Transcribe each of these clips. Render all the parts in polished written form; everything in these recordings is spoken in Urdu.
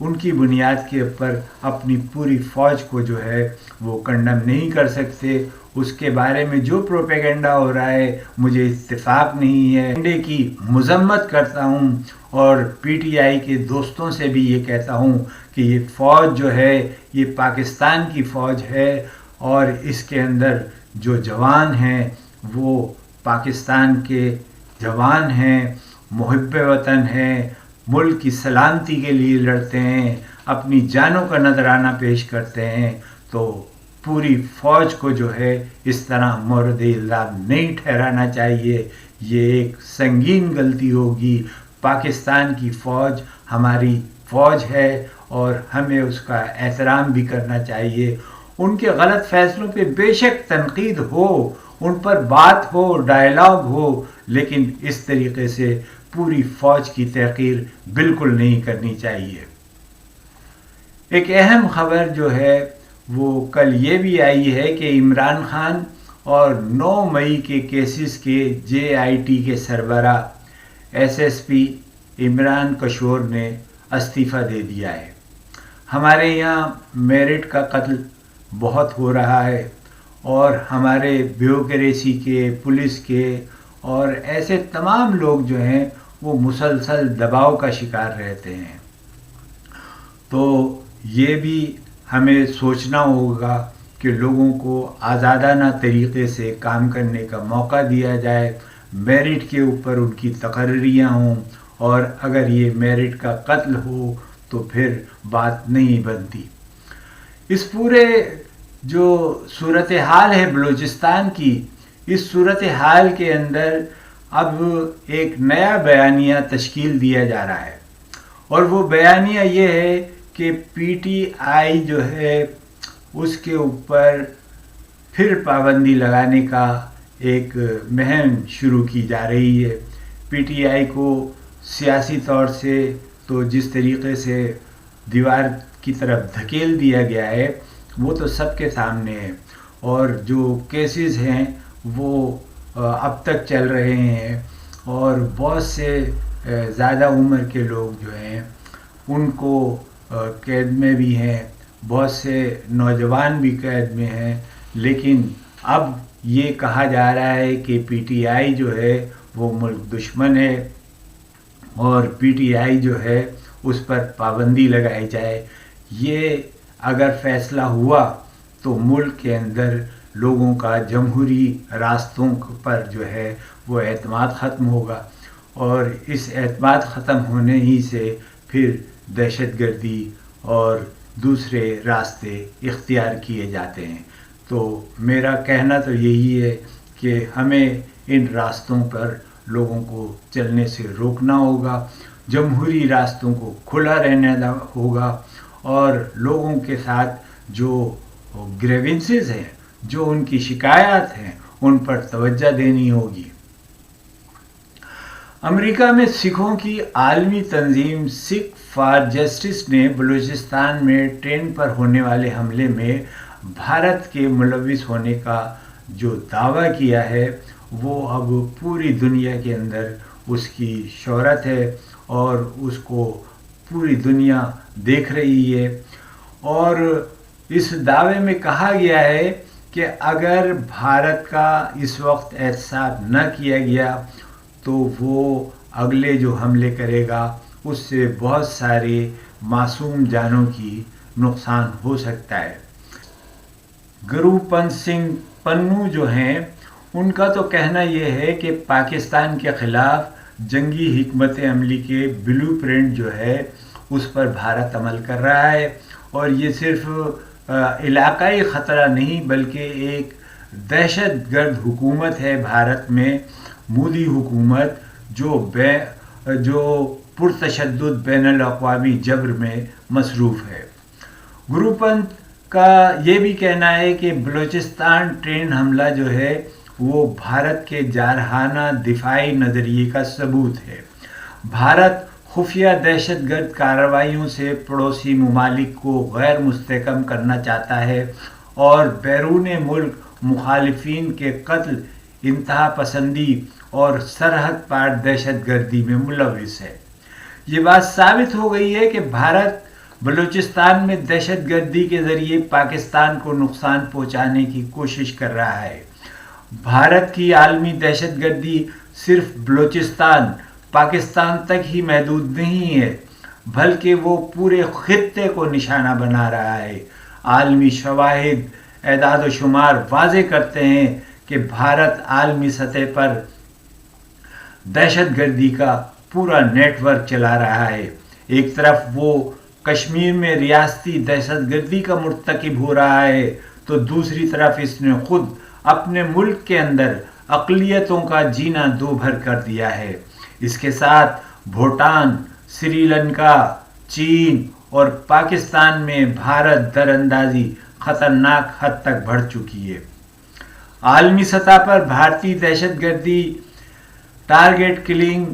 ان کی بنیاد کے اوپر اپنی پوری فوج کو جو ہے وہ کنڈم نہیں کر سکتے. اس کے بارے میں جو پروپیگنڈا ہو رہا ہے مجھے اتفاق نہیں ہے. انڈے کی مذمت کرتا ہوں اور پی ٹی آئی کے دوستوں سے بھی یہ کہتا ہوں کہ یہ فوج جو ہے یہ پاکستان کی فوج ہے اور اس کے اندر جو جوان ہیں وہ پاکستان کے جوان ہیں، محب وطن ہیں، ملک کی سلامتی کے لیے لڑتے ہیں، اپنی جانوں کا نذرانہ پیش کرتے ہیں. تو پوری فوج کو جو ہے اس طرح مورد الزام نہیں ٹھہرانا چاہیے. یہ ایک سنگین غلطی ہوگی. پاکستان کی فوج ہماری فوج ہے اور ہمیں اس کا احترام بھی کرنا چاہیے. ان کے غلط فیصلوں پہ بے شک تنقید ہو، ان پر بات ہو، ڈائلاگ ہو، لیکن اس طریقے سے پوری فوج کی تحقیر بالکل نہیں کرنی چاہیے. ایک اہم خبر جو ہے وہ کل یہ بھی آئی ہے کہ عمران خان اور 9 مئی کے کیسز کے جے آئی ٹی کے سربراہ ایس ایس پی عمران کشور نے استعفیٰ دے دیا ہے. ہمارے یہاں میرٹ کا قتل بہت ہو رہا ہے اور ہمارے بیوروکریسی کے، پولیس کے اور ایسے تمام لوگ جو ہیں وہ مسلسل دباؤ کا شکار رہتے ہیں. تو یہ بھی ہمیں سوچنا ہوگا کہ لوگوں کو آزادانہ طریقے سے کام کرنے کا موقع دیا جائے، میرٹ کے اوپر ان کی تقرریاں ہوں، اور اگر یہ میرٹ کا قتل ہو تو پھر بات نہیں بنتی. اس پورے جو صورتحال ہے بلوچستان کی، اس صورتحال کے اندر اب ایک نیا بیانیہ تشکیل دیا جا رہا ہے، اور وہ بیانیہ یہ ہے کہ پی ٹی آئی جو ہے اس کے اوپر پھر پابندی لگانے کا ایک مہم شروع کی جا رہی ہے. پی ٹی آئی کو سیاسی طور سے تو جس طریقے سے دیوار کی طرف دھکیل دیا گیا ہے وہ تو سب کے سامنے ہے، اور جو کیسز ہیں وہ اب تک چل رہے ہیں، اور بہت سے زیادہ عمر کے لوگ جو ہیں ان کو قید میں بھی ہیں، بہت سے نوجوان بھی قید میں ہیں. لیکن اب یہ کہا جا رہا ہے کہ پی ٹی آئی جو ہے وہ ملک دشمن ہے اور پی ٹی آئی جو ہے اس پر پابندی لگائی جائے. یہ اگر فیصلہ ہوا تو ملک کے اندر لوگوں کا جمہوری راستوں پر جو ہے وہ اعتماد ختم ہوگا، اور اس اعتماد ختم ہونے ہی سے پھر دہشت گردی اور دوسرے راستے اختیار کیے جاتے ہیں. تو میرا کہنا تو یہی ہے کہ ہمیں ان راستوں پر لوگوں کو چلنے سے روکنا ہوگا، جمہوری راستوں کو کھلا رہنے ہوگا، اور لوگوں کے ساتھ جو گریونسز ہیں، جو ان کی شکایات ہیں، ان پر توجہ دینی ہوگی. امریکہ میں سکھوں کی عالمی تنظیم سکھ فار جسٹس نے بلوچستان میں ٹرین پر ہونے والے حملے میں بھارت کے ملوث ہونے کا جو دعویٰ کیا ہے وہ اب پوری دنیا کے اندر اس کی شہرت ہے اور اس کو پوری دنیا دیکھ رہی ہے. اور اس دعوے میں کہا گیا ہے کہ اگر بھارت کا اس وقت احتساب نہ کیا گیا تو وہ اگلے جو حملے کرے گا اس سے بہت سارے معصوم جانوں کی نقصان ہو سکتا ہے. گروپن سنگھ پنو جو ہیں ان کا تو کہنا یہ ہے کہ پاکستان کے خلاف جنگی حکمت عملی کے بلو پرنٹ جو ہے اس پر بھارت عمل کر رہا ہے، اور یہ صرف علاقائی خطرہ نہیں بلکہ ایک دہشت گرد حکومت ہے بھارت میں، مودی حکومت جو پرتشدد بین الاقوامی جبر میں مصروف ہے. گروپنت کا یہ بھی کہنا ہے کہ بلوچستان ٹرین حملہ جو ہے وہ بھارت کے جارحانہ دفاعی نظریے کا ثبوت ہے. بھارت خفیہ دہشت گرد کارروائیوں سے پڑوسی ممالک کو غیر مستحکم کرنا چاہتا ہے اور بیرون ملک مخالفین کے قتل، انتہا پسندی اور سرحد پار دہشت گردی میں ملوث ہے. یہ بات ثابت ہو گئی ہے کہ بھارت بلوچستان میں دہشت گردی کے ذریعے پاکستان کو نقصان پہنچانے کی کوشش کر رہا ہے۔ بھارت کی عالمی دہشت گردی صرف بلوچستان، پاکستان تک ہی محدود نہیں ہے، بلکہ وہ پورے خطے کو نشانہ بنا رہا ہے۔ عالمی شواہد، اعداد و شمار واضح کرتے ہیں کہ بھارت عالمی سطح پر دہشت گردی کا پورا نیٹ ورک چلا رہا ہے۔ ایک طرف وہ کشمیر میں ریاستی دہشت گردی کا مرتکب ہو رہا ہے، تو دوسری طرف اس نے خود اپنے ملک کے اندر اقلیتوں کا جینا دو بھر کر دیا ہے۔ اس کے ساتھ بھوٹان، سری لنکا، چین اور پاکستان میں بھارت در اندازی خطرناک حد تک بڑھ چکی ہے۔ عالمی سطح پر بھارتی دہشت گردی، ٹارگٹ کلنگ،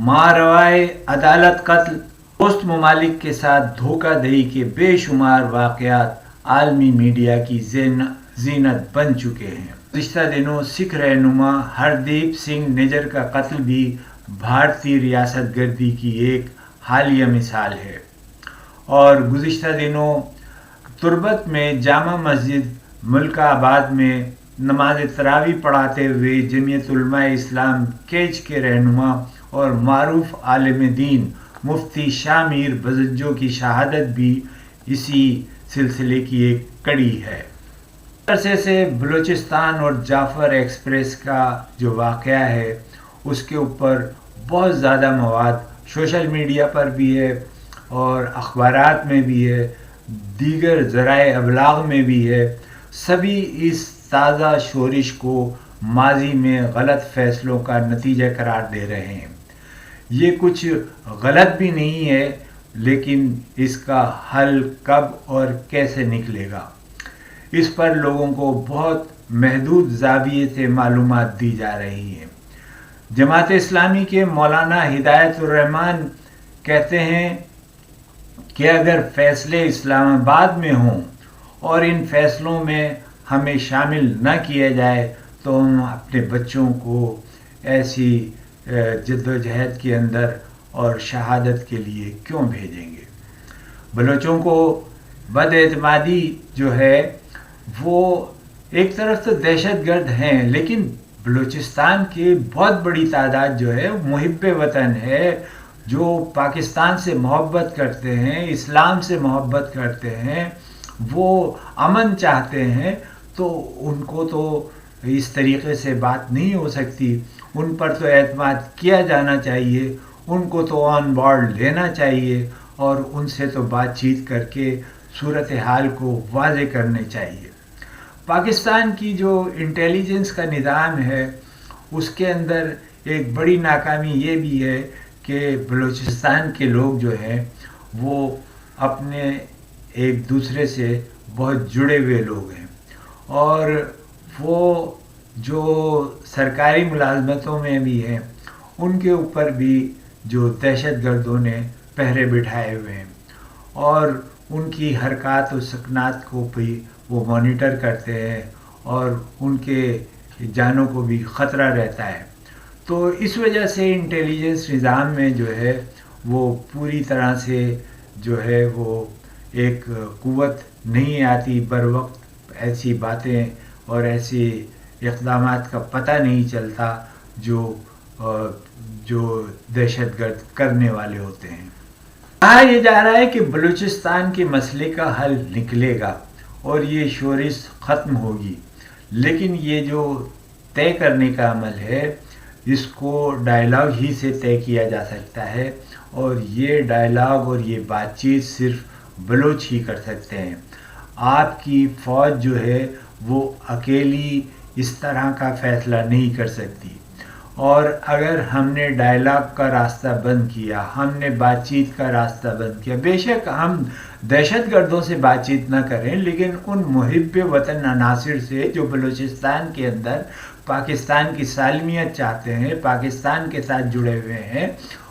ماروائے عدالت قتل، دوست ممالک کے ساتھ دھوکہ دہی کے بے شمار واقعات عالمی میڈیا کی زینت بن چکے ہیں۔ گزشتہ دنوں سکھ رہنما ہردیپ سنگھ نجر کا قتل بھی بھارتی ریاست گردی کی ایک حالیہ مثال ہے، اور گزشتہ دنوں تربت میں جامع مسجد ملکہ آباد میں نماز تراویح پڑھاتے ہوئے جمعیت علماء اسلام کیچ کے رہنما اور معروف عالم دین مفتی شاہ میر بزجو کی شہادت بھی اسی سلسلے کی ایک کڑی ہے۔ عرصے سے بلوچستان اور جعفر ایکسپریس کا جو واقعہ ہے اس کے اوپر بہت زیادہ مواد سوشل میڈیا پر بھی ہے اور اخبارات میں بھی ہے، دیگر ذرائع ابلاغ میں بھی ہے۔ سبھی اس تازہ شورش کو ماضی میں غلط فیصلوں کا نتیجہ قرار دے رہے ہیں۔ یہ کچھ غلط بھی نہیں ہے، لیکن اس کا حل کب اور کیسے نکلے گا، اس پر لوگوں کو بہت محدود زاویے سے معلومات دی جا رہی ہیں۔ جماعت اسلامی کے مولانا ہدایت الرحمان کہتے ہیں کہ اگر فیصلے اسلام آباد میں ہوں اور ان فیصلوں میں ہمیں شامل نہ کیا جائے تو ہم اپنے بچوں کو ایسی جدوجہد کے اندر اور شہادت کے لیے کیوں بھیجیں گے۔ بلوچوں کو بد اعتمادی جو ہے وہ ایک طرف تو دہشت گرد ہیں، لیکن بلوچستان کی بہت بڑی تعداد جو ہے محب وطن ہے، جو پاکستان سے محبت کرتے ہیں، اسلام سے محبت کرتے ہیں، وہ امن چاہتے ہیں، تو ان کو تو اس طریقے سے بات نہیں ہو سکتی۔ ان پر تو اعتماد کیا جانا چاہیے، ان کو تو آن بورڈ لینا چاہیے اور ان سے تو بات چیت کر کے صورتحال کو واضح کرنے چاہیے۔ پاکستان کی جو انٹیلیجنس کا نظام ہے اس کے اندر ایک بڑی ناکامی یہ بھی ہے کہ بلوچستان کے لوگ جو ہیں وہ اپنے ایک دوسرے سے بہت جڑے ہوئے لوگ ہیں، اور وہ جو سرکاری ملازمتوں میں بھی ہیں ان کے اوپر بھی جو دہشت گردوں نے پہرے بٹھائے ہوئے ہیں، اور ان کی حرکات و سکنات کو بھی وہ مانیٹر کرتے ہیں، اور ان کے جانوں کو بھی خطرہ رہتا ہے۔ تو اس وجہ سے انٹیلیجنس نظام میں جو ہے وہ پوری طرح سے جو ہے وہ ایک قوت نہیں آتی، بر وقت ایسی باتیں اور ایسے اقدامات کا پتہ نہیں چلتا جو دہشت گرد کرنے والے ہوتے ہیں۔ کہا یہ جا رہا ہے کہ بلوچستان کے مسئلے کا حل نکلے گا اور یہ شورش ختم ہوگی، لیکن یہ جو طے کرنے کا عمل ہے اس کو ڈائلاگ ہی سے طے کیا جا سکتا ہے، اور یہ ڈائلاگ اور یہ بات چیت صرف بلوچ ہی کر سکتے ہیں۔ آپ کی فوج جو ہے وہ اکیلی اس طرح کا فیصلہ نہیں کر سکتی، اور اگر ہم نے ڈائلاگ کا راستہ بند کیا، ہم نے بات چیت کا راستہ بند کیا، بے شک ہم دہشت گردوں سے بات چیت نہ کریں، لیکن ان محب وطن عناصر سے جو بلوچستان کے اندر پاکستان کی سالمیت چاہتے ہیں، پاکستان کے ساتھ جڑے ہوئے ہیں،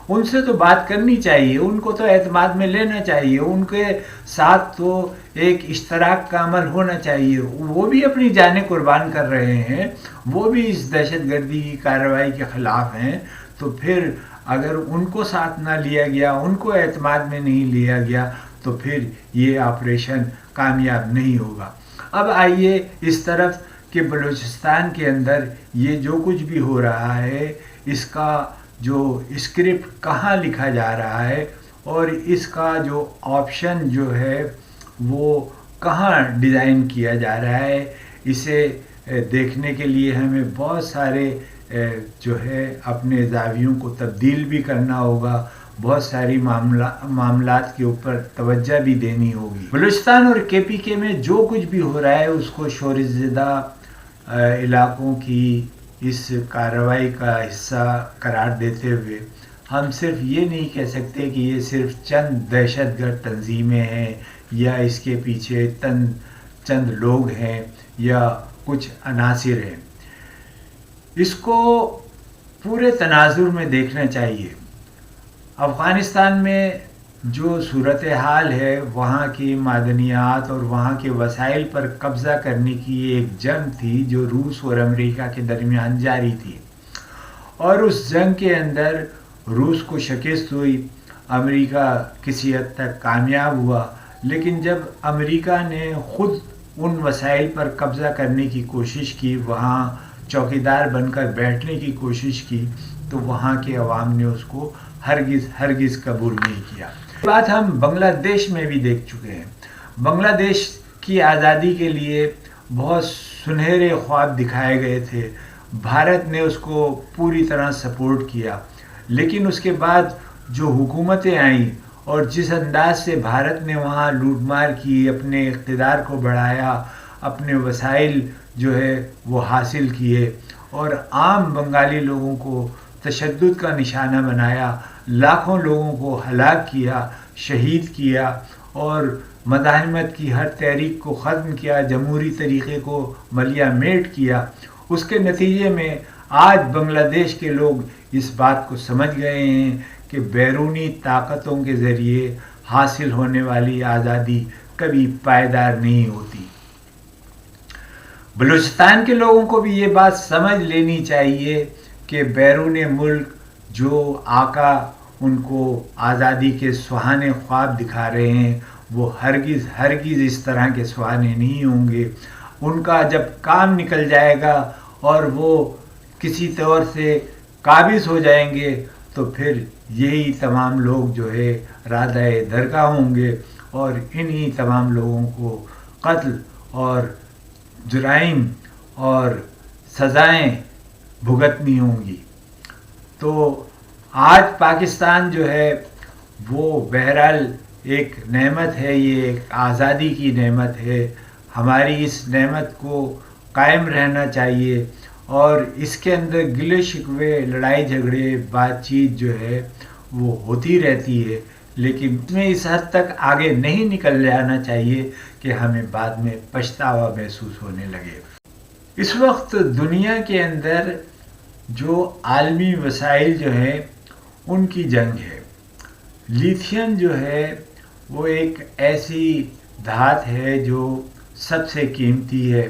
ان سے تو بات کرنی چاہیے، ان کو تو اعتماد میں لینا چاہیے، ان کے ساتھ تو ایک اشتراک کا عمل ہونا چاہیے۔ وہ بھی اپنی جانیں قربان کر رہے ہیں، وہ بھی اس دہشت گردی کی کارروائی کے خلاف ہیں، تو پھر اگر ان کو ساتھ نہ لیا گیا، ان کو اعتماد میں نہیں لیا گیا، تو پھر یہ آپریشن کامیاب نہیں ہوگا۔ اب آئیے اس طرف کہ بلوچستان کے اندر یہ جو کچھ بھی ہو رہا ہے اس کا جو اسکرپٹ کہاں لکھا جا رہا ہے اور اس کا جو آپشن جو ہے وہ کہاں ڈیزائن کیا جا رہا ہے، اسے دیکھنے کے لیے ہمیں بہت سارے جو ہے اپنے زاویوں کو تبدیل بھی کرنا ہوگا، بہت ساری معاملات کے اوپر توجہ بھی دینی ہوگی۔ بلوچستان اور کے پی کے میں جو کچھ بھی ہو رہا ہے اس کو شورش زدہ علاقوں کی اس کارروائی کا حصہ قرار دیتے ہوئے ہم صرف یہ نہیں کہہ سکتے کہ یہ صرف چند دہشت گرد تنظیمیں ہیں یا اس کے پیچھے چند لوگ ہیں یا کچھ عناصر ہیں۔ اس کو پورے تناظر میں دیکھنا چاہیے۔ افغانستان میں جو صورتحال ہے وہاں کی معدنیات اور وہاں کے وسائل پر قبضہ کرنے کی ایک جنگ تھی جو روس اور امریکہ کے درمیان جاری تھی، اور اس جنگ کے اندر روس کو شکست ہوئی، امریکہ کسی حد تک کامیاب ہوا، لیکن جب امریکہ نے خود ان وسائل پر قبضہ کرنے کی کوشش کی، وہاں چوکیدار بن کر بیٹھنے کی کوشش کی، تو وہاں کے عوام نے اس کو ہرگز قبول نہیں کیا۔ بات ہم بنگلہ دیش میں بھی دیکھ چکے ہیں۔ بنگلہ دیش کی آزادی کے لیے بہت سنہرے خواب دکھائے گئے تھے، بھارت نے اس کو پوری طرح سپورٹ کیا، لیکن اس کے بعد جو حکومتیں آئیں اور جس انداز سے بھارت نے وہاں لوٹ مار کی، اپنے اقتدار کو بڑھایا، اپنے وسائل جو ہے وہ حاصل کیے اور عام بنگالی لوگوں کو تشدد کا نشانہ بنایا، لاکھوں لوگوں کو ہلاک کیا، شہید کیا اور مزاحمت کی ہر تحریک کو ختم کیا، جمہوری طریقے کو ملیہ میٹ کیا، اس کے نتیجے میں آج بنگلہ دیش کے لوگ اس بات کو سمجھ گئے ہیں کہ بیرونی طاقتوں کے ذریعے حاصل ہونے والی آزادی کبھی پائیدار نہیں ہوتی۔ بلوچستان کے لوگوں کو بھی یہ بات سمجھ لینی چاہیے کہ بیرون ملک جو آقا ان کو آزادی کے سہانے خواب دکھا رہے ہیں وہ ہرگز اس طرح کے سہانے نہیں ہوں گے۔ ان کا جب کام نکل جائے گا اور وہ کسی طور سے قابض ہو جائیں گے تو پھر یہی تمام لوگ جو ہے رادہ درگاہ ہوں گے اور انہی تمام لوگوں کو قتل اور جرائم اور سزائیں بھگتنی ہوں گی۔ تو آج پاکستان جو ہے وہ بہرحال ایک نعمت ہے، یہ ایک آزادی کی نعمت ہے، ہماری اس نعمت کو قائم رہنا چاہیے اور اس کے اندر گلے شکوے، لڑائی جھگڑے، بات چیت جو ہے وہ ہوتی رہتی ہے، لیکن اس میں اس حد تک آگے نہیں نکل جانا چاہیے کہ ہمیں بعد میں پچھتاوا محسوس ہونے لگے۔ اس وقت دنیا کے اندر جو عالمی وسائل جو ہیں ان کی جنگ ہے۔ لیتھیم جو ہے وہ ایک ایسی دھات ہے جو سب سے قیمتی ہے،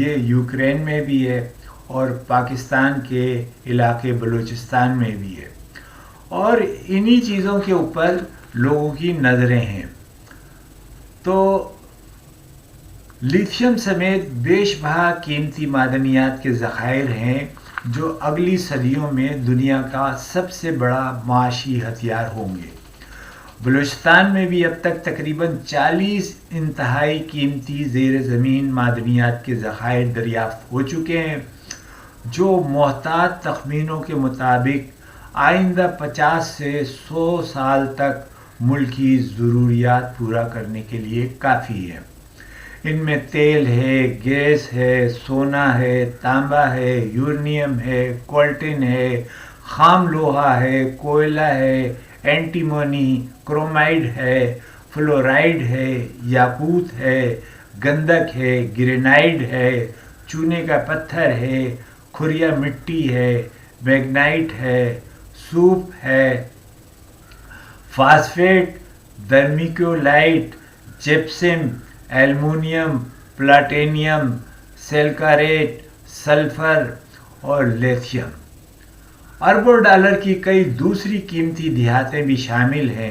یہ یوکرین میں بھی ہے اور پاکستان کے علاقے بلوچستان میں بھی ہے، اور انہی چیزوں کے اوپر لوگوں کی نظریں ہیں۔ تو لیتھیم سمیت بیش بہا قیمتی معدنیات کے ذخائر ہیں جو اگلی صدیوں میں دنیا کا سب سے بڑا معاشی ہتھیار ہوں گے۔ بلوچستان میں بھی اب تک تقریباً 40 انتہائی قیمتی زیر زمین معدنیات کے ذخائر دریافت ہو چکے ہیں، جو محتاط تخمینوں کے مطابق آئندہ 50 سے 100 سال تک ملکی ضروریات پورا کرنے کے لیے کافی ہے۔ ان میں تیل ہے، گیس ہے، سونا ہے، تانبا ہے، یورینیم ہے، کولٹن ہے، خام لوہا ہے، کوئلہ ہے، اینٹیمونی، کرومائڈ ہے، فلورائڈ ہے، یاقوت ہے، گندک ہے، گرینائڈ ہے، چونے کا پتھر ہے، کھریا مٹی ہے، میگنائٹ ہے، سوپ ہے، phosphate, vermiculite, gypsum, aluminium, platinum, سلکاریٹ، سلفر اور لیتھیم۔ اربوں ڈالر کی کئی دوسری قیمتی دھاتیں بھی شامل ہیں۔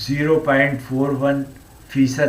0.41%